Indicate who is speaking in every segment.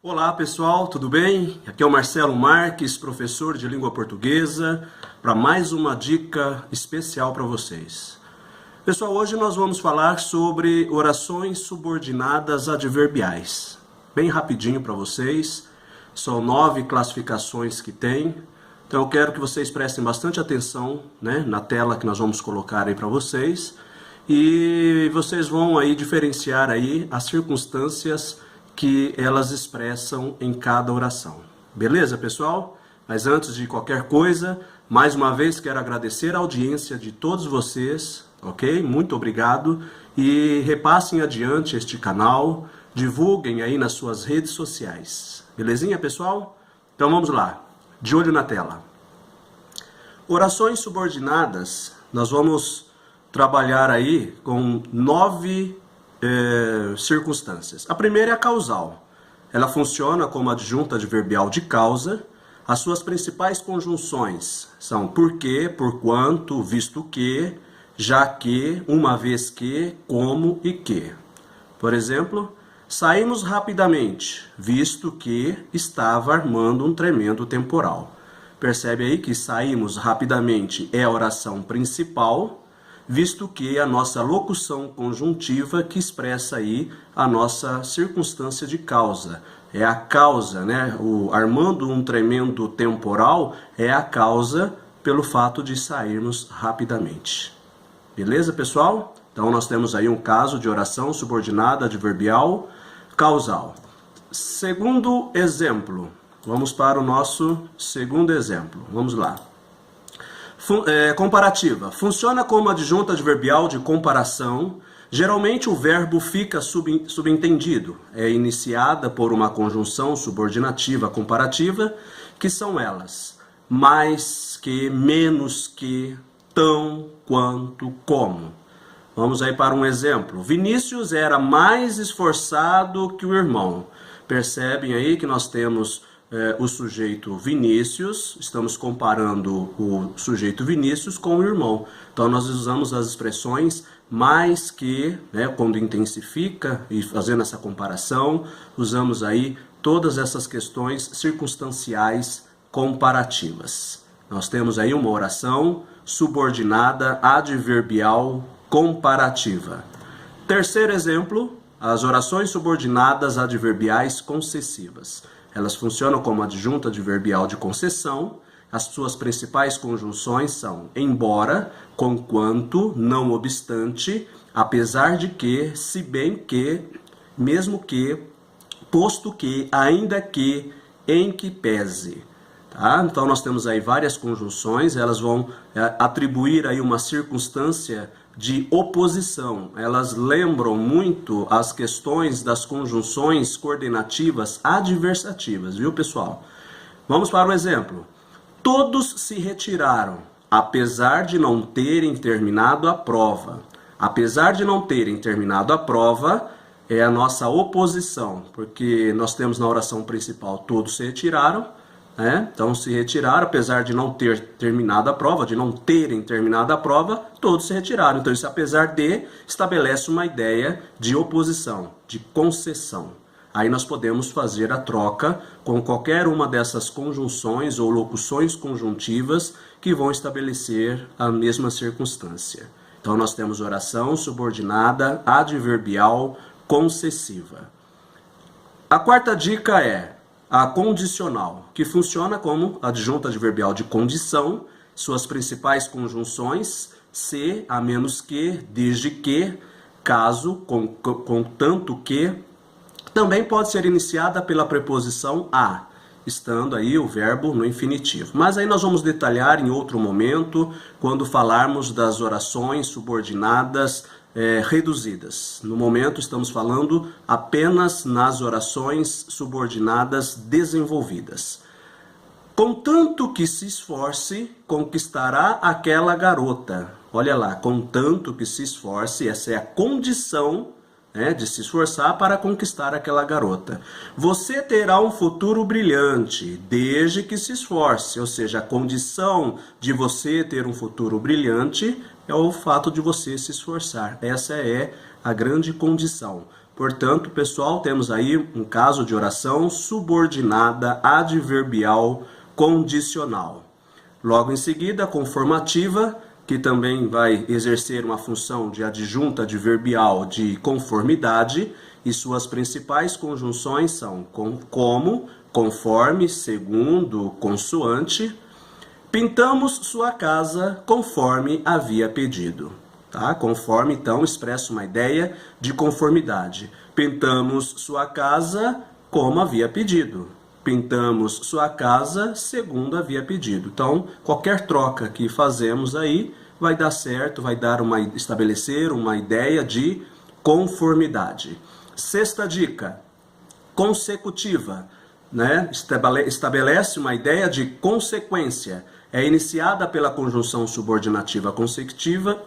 Speaker 1: Olá pessoal, tudo bem? Aqui é o Marcelo Marques, professor de língua portuguesa, para mais uma dica especial para vocês. Pessoal, hoje nós vamos falar sobre orações subordinadas adverbiais. Bem rapidinho para vocês, são 9 classificações que tem, então eu quero que vocês prestem bastante atenção, na tela que nós vamos colocar aí para vocês, e vocês vão aí diferenciar aí as circunstâncias que elas expressam em cada oração. Beleza, pessoal? Mas antes de qualquer coisa, mais uma vez quero agradecer a audiência de todos vocês, ok? Muito obrigado e repassem adiante este canal, divulguem aí nas suas redes sociais. Belezinha, pessoal? Então vamos lá, de olho na tela. Orações subordinadas, nós vamos trabalhar aí com 9 circunstâncias. A primeira é a causal. Ela funciona como adjunta adverbial de causa. As suas principais conjunções são porque, porquanto, visto que, já que, uma vez que, como e que. Por exemplo, saímos rapidamente, visto que estava armando um tremendo temporal. Percebe aí que saímos rapidamente é a oração principal, visto que a nossa locução conjuntiva que expressa aí a nossa circunstância de causa. É a causa, O armando um tremendo temporal é a causa pelo fato de sairmos rapidamente. Beleza, pessoal? Então nós temos aí um caso de oração subordinada adverbial causal. Segundo exemplo. Vamos para o nosso segundo exemplo. Vamos lá. Comparativa. Funciona como adjunta adverbial de comparação. Geralmente o verbo fica subentendido. É iniciada por uma conjunção subordinativa comparativa, que são elas: mais que, menos que, tão, quanto, como. Vamos aí para um exemplo. Vinícius era mais esforçado que o irmão. Percebem aí que nós temos o sujeito Vinícius, estamos comparando o sujeito Vinícius com o irmão. Então nós usamos as expressões mais que, quando intensifica e fazendo essa comparação, usamos aí todas essas questões circunstanciais comparativas. Nós temos aí uma oração subordinada adverbial comparativa. Terceiro exemplo, as orações subordinadas adverbiais concessivas. Elas funcionam como adjunta adverbial de concessão. As suas principais conjunções são embora, conquanto, não obstante, apesar de que, se bem que, mesmo que, posto que, ainda que, em que pese. Tá? Então nós temos aí várias conjunções, elas vão atribuir aí uma circunstância de oposição. Elas lembram muito as questões das conjunções coordenativas adversativas, viu, pessoal? Vamos para o exemplo. Todos se retiraram, apesar de não terem terminado a prova. Apesar de não terem terminado a prova, é a nossa oposição, porque nós temos na oração principal todos se retiraram, Então se retiraram, apesar de não ter terminado a prova, de não terem terminado a prova, todos se retiraram. Então esse apesar de estabelece uma ideia de oposição, de concessão. Aí nós podemos fazer a troca com qualquer uma dessas conjunções ou locuções conjuntivas que vão estabelecer a mesma circunstância. Então nós temos oração subordinada adverbial concessiva. A quarta dica é a condicional, que funciona como adjunta adverbial de condição. Suas principais conjunções: se, a menos que, desde que, caso, contanto que. Também pode ser iniciada pela preposição a, estando aí o verbo no infinitivo. Mas aí nós vamos detalhar em outro momento, quando falarmos das orações subordinadas reduzidas. No momento estamos falando apenas nas orações subordinadas desenvolvidas. Contanto que se esforce, conquistará aquela garota. Olha lá, contanto que se esforce, essa é a condição de se esforçar para conquistar aquela garota. Você terá um futuro brilhante, desde que se esforce. Ou seja, a condição de você ter um futuro brilhante é o fato de você se esforçar. Essa é a grande condição. Portanto, pessoal, temos aí um caso de oração subordinada adverbial condicional. Logo em seguida, a conformativa, que também vai exercer uma função de adjunta adverbial de conformidade, e suas principais conjunções são como, conforme, segundo, consoante. Pintamos sua casa conforme havia pedido. Tá? Conforme, então, expressa uma ideia de conformidade. Pintamos sua casa como havia pedido. Pintamos sua casa segundo havia pedido. Então, qualquer troca que fazemos aí vai dar certo, vai dar estabelecer uma ideia de conformidade. Sexta dica, consecutiva, né? Estabelece uma ideia de consequência. É iniciada pela conjunção subordinativa consecutiva,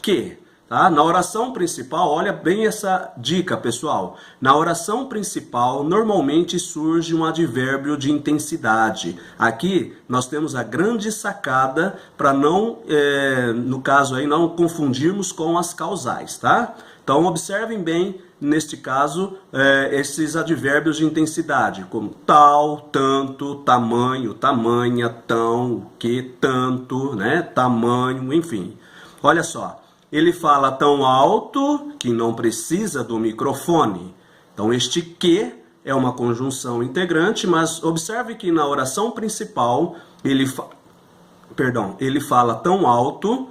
Speaker 1: que, tá? Na oração principal, olha bem essa dica, pessoal. Na oração principal, normalmente surge um advérbio de intensidade. Aqui, nós temos a grande sacada para não, no caso aí, não confundirmos com as causais, tá? Então, observem bem, neste caso, esses advérbios de intensidade, como tal, tanto, tamanho, tamanha, tão, o que, tanto, né? Tamanho, enfim. Olha só, ele fala tão alto que não precisa do microfone. Então, este que é uma conjunção integrante, mas observe que na oração principal, ele fala tão alto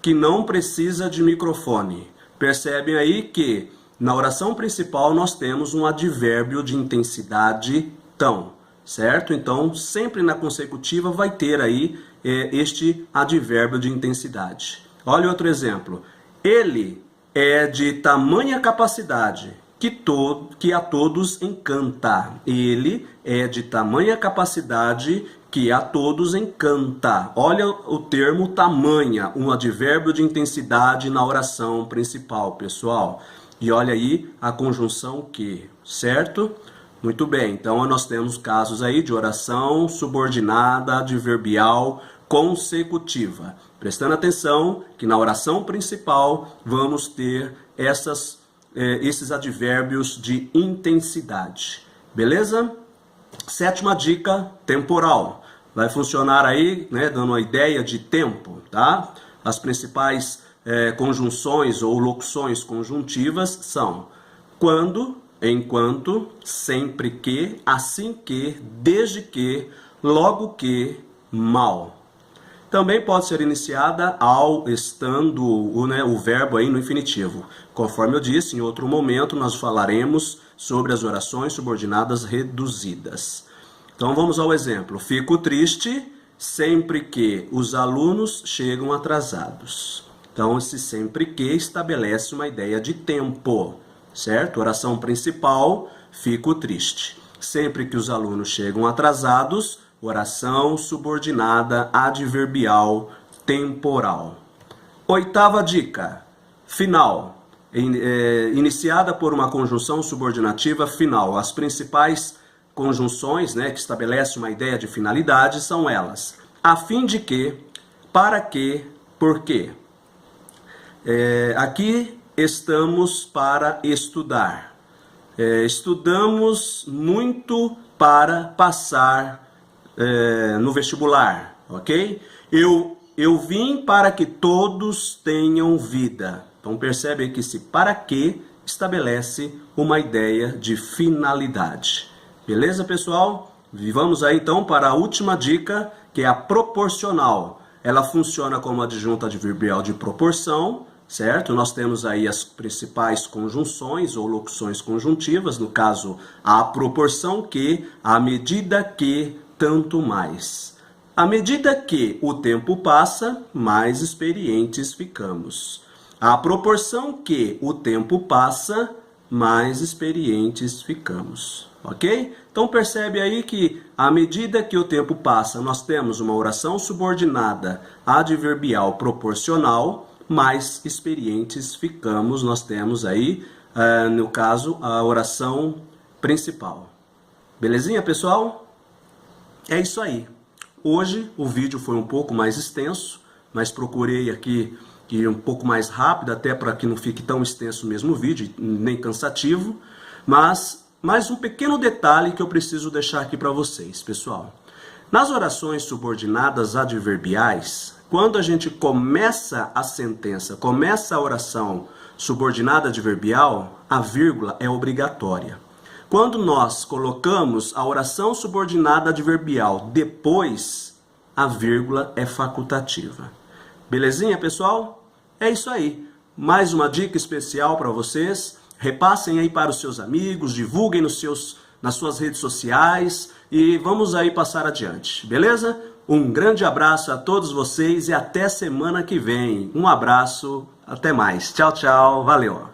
Speaker 1: que não precisa de microfone. Percebem aí que na oração principal nós temos um advérbio de intensidade tão, certo? Então, sempre na consecutiva vai ter aí este advérbio de intensidade. Olha outro exemplo. Ele é de tamanha capacidade que a todos encanta. Ele é de tamanha capacidade que a todos encanta. Olha o termo tamanha, um advérbio de intensidade na oração principal, pessoal. E olha aí a conjunção que, certo? Muito bem, então nós temos casos aí de oração subordinada adverbial consecutiva. Prestando atenção que na oração principal vamos ter esses advérbios de intensidade. Beleza? Sétima dica, temporal. Vai funcionar aí, né, dando uma ideia de tempo, tá? As principais conjunções ou locuções conjuntivas são quando, enquanto, sempre que, assim que, desde que, logo que, mal. Também pode ser iniciada ao, estando, o verbo aí no infinitivo. Conforme eu disse, em outro momento nós falaremos sobre as orações subordinadas reduzidas. Então vamos ao exemplo. Fico triste sempre que os alunos chegam atrasados. Então esse sempre que estabelece uma ideia de tempo, certo? Oração principal, fico triste. Sempre que os alunos chegam atrasados, oração subordinada adverbial temporal. Oitava dica, final. Iniciada por uma conjunção subordinativa final. As principais conjunções, né, que estabelecem uma ideia de finalidade são elas: a fim de que, para que, por quê. Aqui estamos para estudar. Estudamos muito para passar no vestibular, ok? Eu vim para que todos tenham vida. Então percebe que esse para que estabelece uma ideia de finalidade. Beleza, pessoal? Vamos aí então para a última dica, que é a proporcional. Ela funciona como adjunta adverbial de proporção, certo? Nós temos aí as principais conjunções ou locuções conjuntivas, no caso, a proporção que, à medida que, tanto mais. À medida que o tempo passa, mais experientes ficamos. À proporção que o tempo passa, mais experientes ficamos. Ok? Então percebe aí que à medida que o tempo passa, nós temos uma oração subordinada adverbial proporcional, mais experientes ficamos. Nós temos aí, no caso, a oração principal. Belezinha, pessoal? É isso aí. Hoje o vídeo foi um pouco mais extenso, mas procurei aqui e um pouco mais rápida, até para que não fique tão extenso mesmo o vídeo, nem cansativo, mas mais um pequeno detalhe que eu preciso deixar aqui para vocês, pessoal. Nas orações subordinadas adverbiais, quando a gente começa a sentença, começa a oração subordinada adverbial, a vírgula é obrigatória. Quando nós colocamos a oração subordinada adverbial depois, a vírgula é facultativa. Belezinha, pessoal? É isso aí. Mais uma dica especial para vocês. Repassem aí para os seus amigos, divulguem nas suas redes sociais e vamos aí passar adiante, beleza? Um grande abraço a todos vocês e até semana que vem. Um abraço, até mais. Tchau, tchau, valeu.